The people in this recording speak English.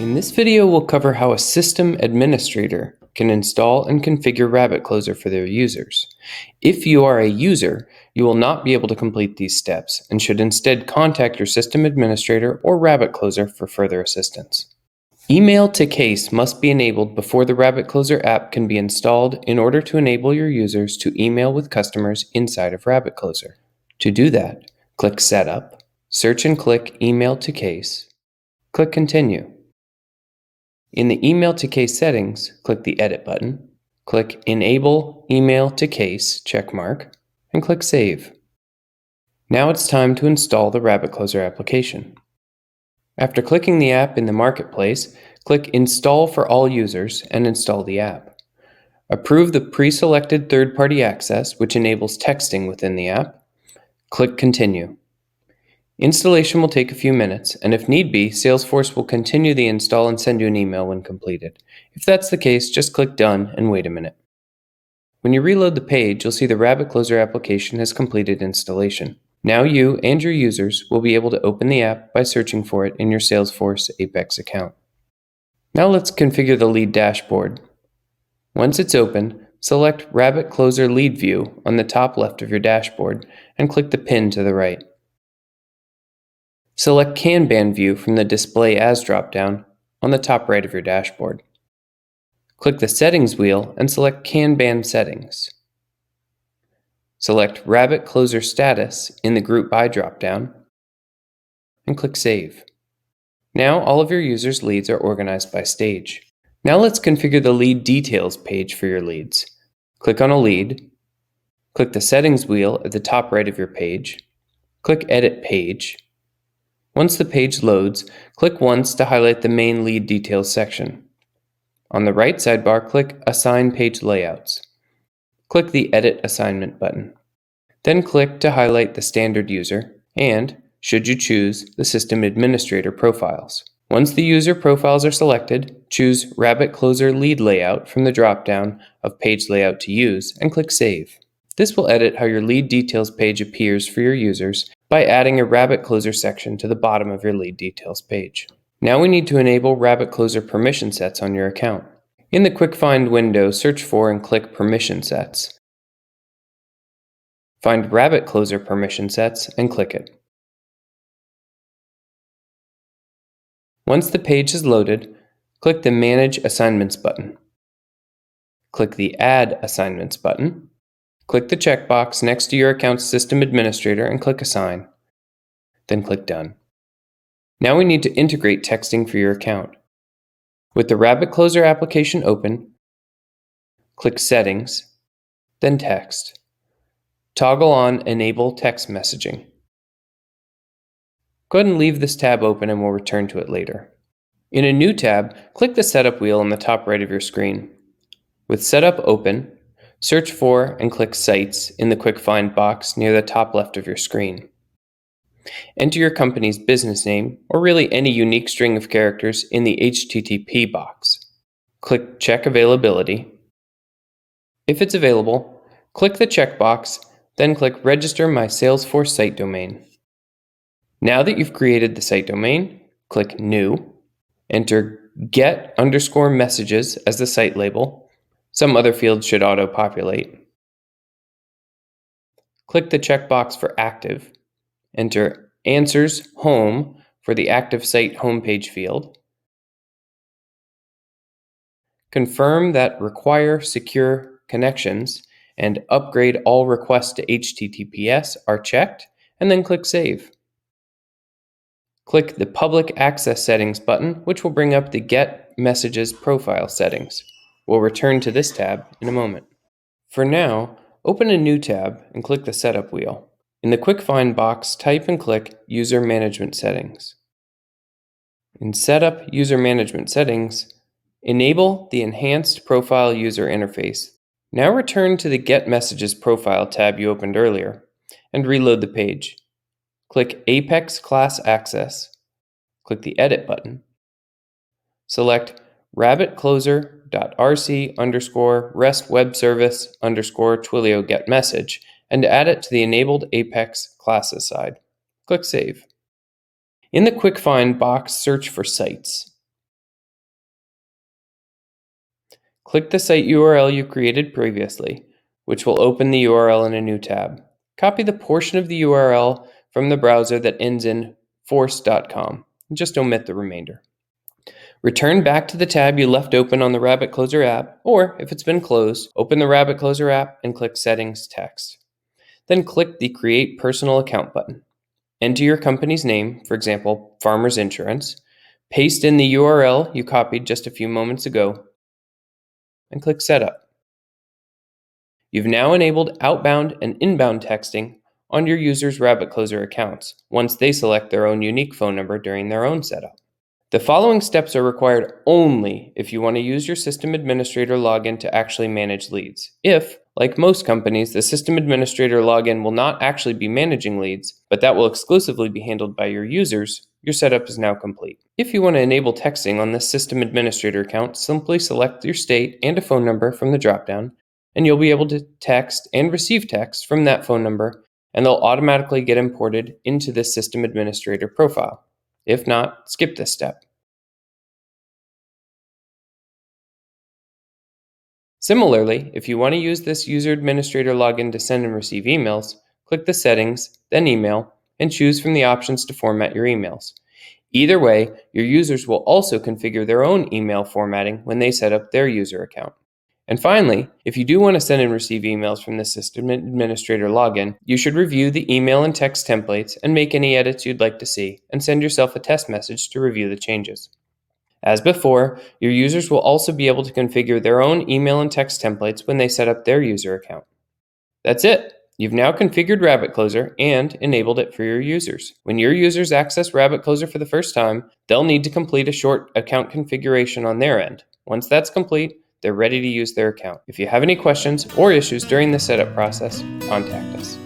In this video, we'll cover how a system administrator can install and configure RabbitCloser for their users. If you are a user, you will not be able to complete these steps and should instead contact your system administrator or RabbitCloser for further assistance. Email to case must be enabled before the RabbitCloser app can be installed in order to enable your users to email with customers inside of RabbitCloser. To do that, click Setup, search and click Email to Case, click Continue. In the Email to Case settings, click the Edit button, click Enable Email to Case checkmark, and click Save. Now it's time to install the RabbitCloser application. After clicking the app in the Marketplace, click Install for all users and install the app. Approve the pre-selected third-party access, which enables texting within the app. Click Continue. Installation will take a few minutes, and if need be, Salesforce will continue the install and send you an email when completed. If that's the case, just click Done and wait a minute. When you reload the page, you'll see the RabbitCloser application has completed installation. Now you and your users will be able to open the app by searching for it in your Salesforce Apex account. Now let's configure the lead dashboard. Once it's open, select RabbitCloser Lead View on the top left of your dashboard and click the pin to the right. Select Kanban View from the Display As dropdown on the top right of your dashboard. Click the Settings wheel and select Kanban Settings. Select RabbitCloser Status in the Group By dropdown and click Save. Now all of your users' leads are organized by stage. Now let's configure the Lead Details page for your leads. Click on a lead, click the Settings wheel at the top right of your page, click Edit Page. Once the page loads, click once to highlight the main lead details section. On the right sidebar, click Assign Page Layouts. Click the Edit Assignment button. Then click to highlight the standard user and, should you choose, the system administrator profiles. Once the user profiles are selected, choose RabbitCloser Lead Layout from the dropdown of Page Layout to Use and click Save. This will edit how your lead details page appears for your users by adding a RabbitCloser section to the bottom of your lead details page. Now we need to enable RabbitCloser permission sets on your account. In the Quick Find window, search for and click Permission Sets. Find RabbitCloser Permission Sets and click it. Once the page is loaded, click the Manage Assignments button. Click the Add Assignments button. Click the checkbox next to your account's system administrator and click Assign. Then click Done. Now we need to integrate texting for your account. With the RabbitCloser application open, click Settings, then Text. Toggle on Enable Text Messaging. Go ahead and leave this tab open and we'll return to it later. In a new tab, click the Setup wheel on the top right of your screen. With Setup open, search for and click Sites in the Quick Find box near the top left of your screen. Enter your company's business name, or really any unique string of characters, in the HTTP box. Click Check Availability. If it's available, click the checkbox, then click Register My Salesforce Site Domain. Now that you've created the site domain, click New, enter get_messages as the site label. Some other fields should auto-populate. Click the checkbox for Active. Enter Answers Home for the active site homepage field. Confirm that Require Secure Connections and Upgrade All Requests to HTTPS are checked, and then click Save. Click the Public Access Settings button, which will bring up the Get Messages profile settings. We'll return to this tab in a moment. For now, open a new tab and click the Setup wheel. In the Quick Find box, type and click User Management Settings. In Setup User Management Settings, enable the Enhanced Profile User Interface. Now return to the Get Messages Profile tab you opened earlier and reload the page. Click Apex Class Access. Click the Edit button. Select RabbitCloser.rc_REST Web Service_Twilio Get Message and add it to the enabled Apex classes side. Click Save. In the Quick Find box, search for Sites. Click the site URL you created previously, which will open the URL in a new tab. Copy the portion of the URL from the browser that ends in force.com, and just omit the remainder. Return back to the tab you left open on the Rabbit Closer app, or if it's been closed, open the Rabbit Closer app and click Settings Text. Then click the Create Personal Account button. Enter your company's name, for example, Farmers Insurance, paste in the URL you copied just a few moments ago, and click Setup. You've now enabled outbound and inbound texting on your users' Rabbit Closer accounts once they select their own unique phone number during their own setup. The following steps are required only if you want to use your system administrator login to actually manage leads. If, like most companies, the system administrator login will not actually be managing leads, but that will exclusively be handled by your users, your setup is now complete. If you want to enable texting on this system administrator account, simply select your state and a phone number from the dropdown, and you'll be able to text and receive text from that phone number, and they'll automatically get imported into this system administrator profile. If not, skip this step. Similarly, if you want to use this user administrator login to send and receive emails, click the Settings, then Email, and choose from the options to format your emails. Either way, your users will also configure their own email formatting when they set up their user account. And finally, if you do want to send and receive emails from the system administrator login, you should review the email and text templates and make any edits you'd like to see, and send yourself a test message to review the changes. As before, your users will also be able to configure their own email and text templates when they set up their user account. That's it. You've now configured Rabbit Closer and enabled it for your users. When your users access Rabbit Closer for the first time, they'll need to complete a short account configuration on their end. Once that's complete, they're ready to use their account. If you have any questions or issues during the setup process, contact us.